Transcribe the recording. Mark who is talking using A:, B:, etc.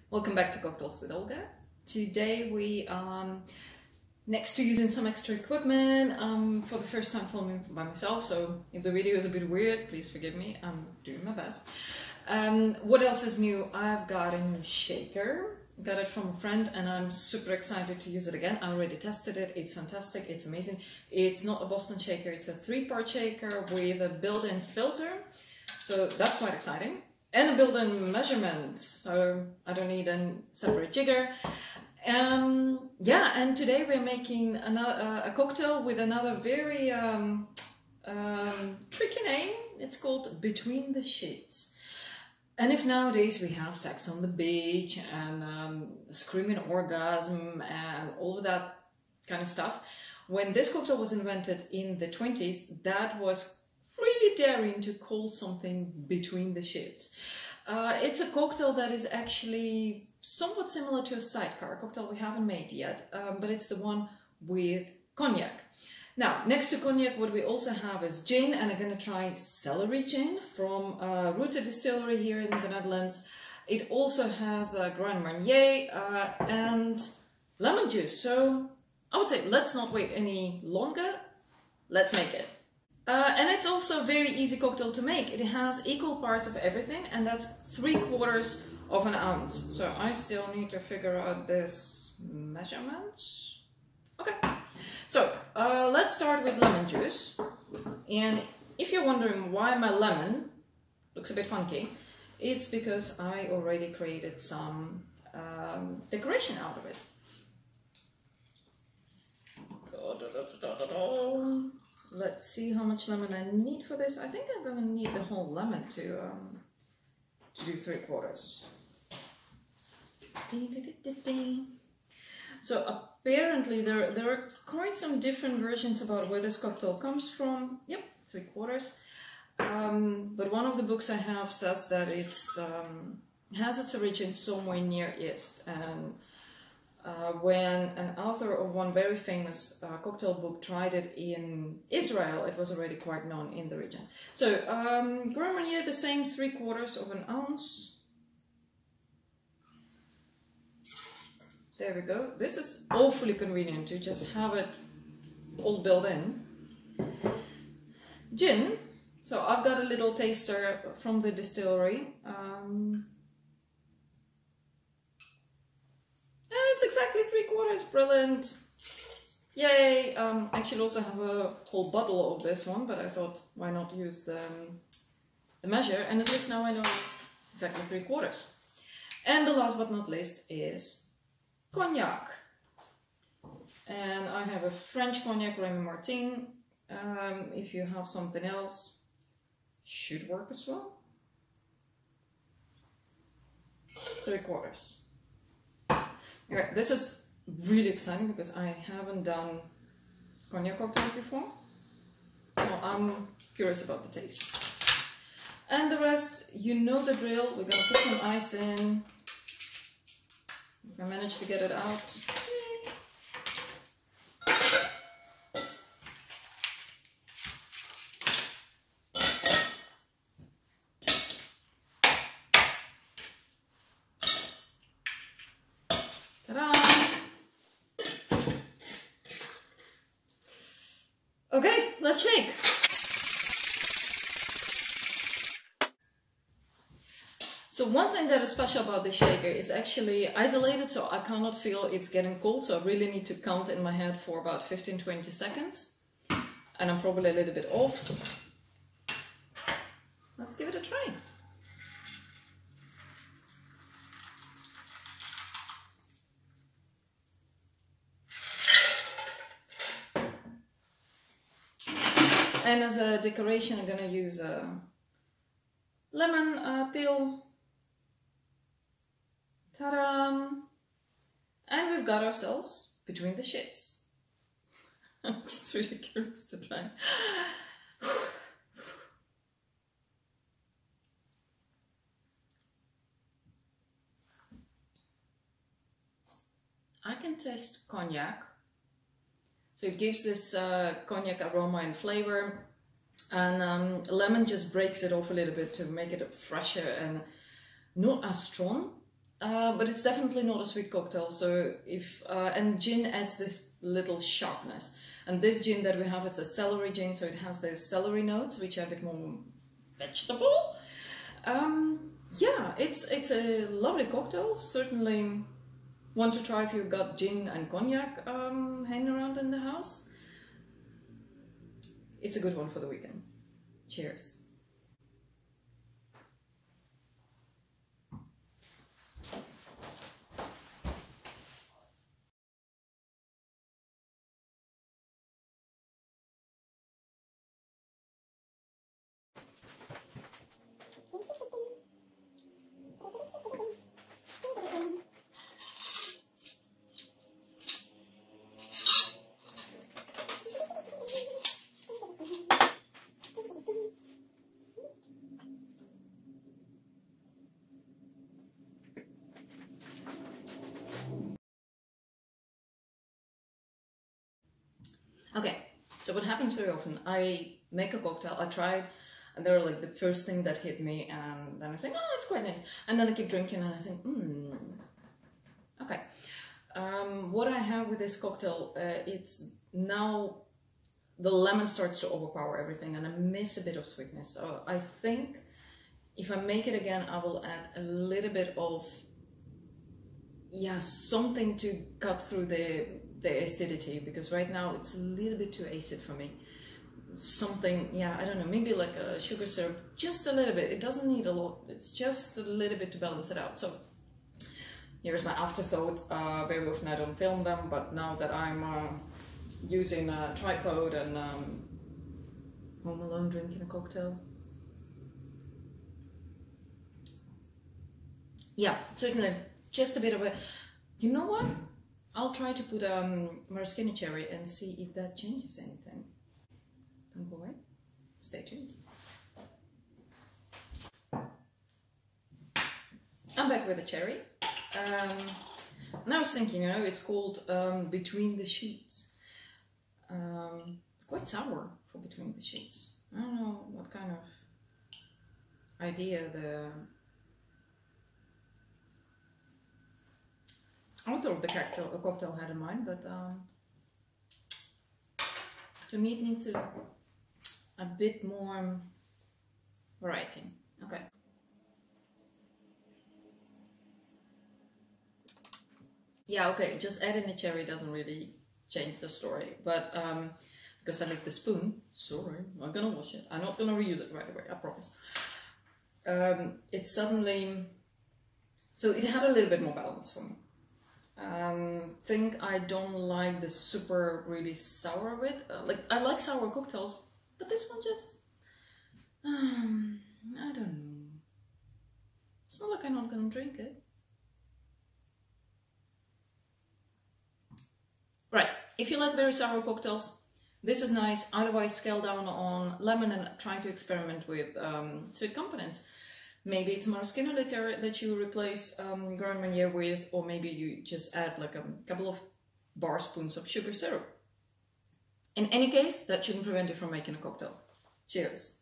A: Welcome back to Cocktails with Olga. Today we, next to using some extra equipment, for the first time filming by myself, so if the video is a bit weird, please forgive me, I'm doing my best. What else is new? I've got a new shaker. Got it from a friend and I'm super excited to use it again. I already tested it, it's fantastic, it's amazing. It's not a Boston shaker, it's a 3-part shaker with a built-in filter, so that's quite exciting. And a built-in measurement, so I don't need a separate jigger. Yeah, and today we're making a cocktail with another very tricky name. It's called Between the Sheets. And if nowadays we have sex on the beach and screaming orgasm and all of that kind of stuff, when this cocktail was invented in the 20s, that was really daring to call something Between the Sheets. It's a cocktail that is actually somewhat similar to a sidecar, a cocktail we haven't made yet, but it's the one with cognac. Now, next to cognac, what we also have is gin, and I'm going to try celery gin from Rooted Distillery here in the Netherlands. It also has Grand Marnier and lemon juice. So I would say let's not wait any longer. Let's make it. And it's also a very easy cocktail to make. It has equal parts of everything, and that's 3/4 of an ounce. So I still need to figure out this measurement. Okay. So let's start with lemon juice. And if you're wondering why my lemon looks a bit funky, it's because I already created some decoration out of it. Let's see how much lemon I need for this. I think I'm going to need the whole lemon to do 3/4. So apparently there are quite some different versions about where this cocktail comes from. Yep, 3/4. But one of the books I have says that it's has its origin somewhere near East. And when an author of one very famous cocktail book tried it in Israel, it was already quite known in the region. So Grand Marnier, the same 3/4 of an ounce. There we go. This is awfully convenient to just have it all built in. Gin. So I've got a little taster from the distillery. And it's exactly 3/4. Brilliant. Yay. I should also have a whole bottle of this one, but I thought why not use the measure. And at least now I know it's exactly 3/4. And the last but not least is cognac, and I have a French cognac, Remy Martin. If you have something else, should work as well. 3/4. Okay, this is really exciting because I haven't done cognac cocktails before, so I'm curious about the taste. And the rest, you know the drill. We're gonna put some ice in. If I manage to get it out. Ta-da! Okay, let's shake. So one thing that is special about this shaker is actually isolated, so I cannot feel it's getting cold, so I really need to count in my head for about 15-20 seconds. And I'm probably a little bit off. Let's give it a try. And as a decoration, I'm gonna use a lemon peel. Ta-da! And we've got ourselves Between the Sheets. I'm just really curious to try. I can taste cognac. So it gives this cognac aroma and flavor. And lemon just breaks it off a little bit to make it fresher and not as strong. but it's definitely not a sweet cocktail. So if and gin adds this little sharpness. And this gin that we have, it's a celery gin, so it has the celery notes, which are a bit more vegetable. Yeah, it's a lovely cocktail. Certainly one to try if you've got gin and cognac hanging around in the house. It's a good one for the weekend. Cheers. Okay, so what happens very often, I make a cocktail, I try it, and they're like the first thing that hit me, and then I think, oh, it's quite nice. And then I keep drinking and I think, okay. What I have with this cocktail, it's now the lemon starts to overpower everything and I miss a bit of sweetness. So I think if I make it again, I will add a little bit of, yeah, something to cut through the acidity, because right now it's a little bit too acid for me. Something, yeah, I don't know, maybe like a sugar syrup, just a little bit. It doesn't need a lot, it's just a little bit to balance it out. So here's my afterthought. Very often I don't film them, but now that I'm using a tripod and home alone drinking a cocktail. Yeah, certainly just a bit of a, you know what? I'll try to put maraschino cherry and see if that changes anything. Don't go away. Stay tuned. I'm back with the cherry. And I was thinking, you know, it's called Between the Sheets. It's quite sour for Between the Sheets. I don't know what kind of idea the author of the cocktail had in mind, but to me it needs a bit more variety. Okay. Yeah, okay, just adding a cherry doesn't really change the story, but because I like the spoon, sorry, I'm not gonna wash it. I'm not gonna reuse it right away, I promise. It suddenly, so it had a little bit more balance for me. Think I don't like the super really sour of it. Like I like sour cocktails, but this one just, I don't know. It's not like I'm not gonna drink it. Right, if you like very sour cocktails, this is nice. Otherwise, scale down on lemon and try to experiment with sweet components. Maybe it's maraschino liquor that you replace Grand Marnier with, or maybe you just add like a couple of bar spoons of sugar syrup. In any case, that shouldn't prevent you from making a cocktail. Cheers!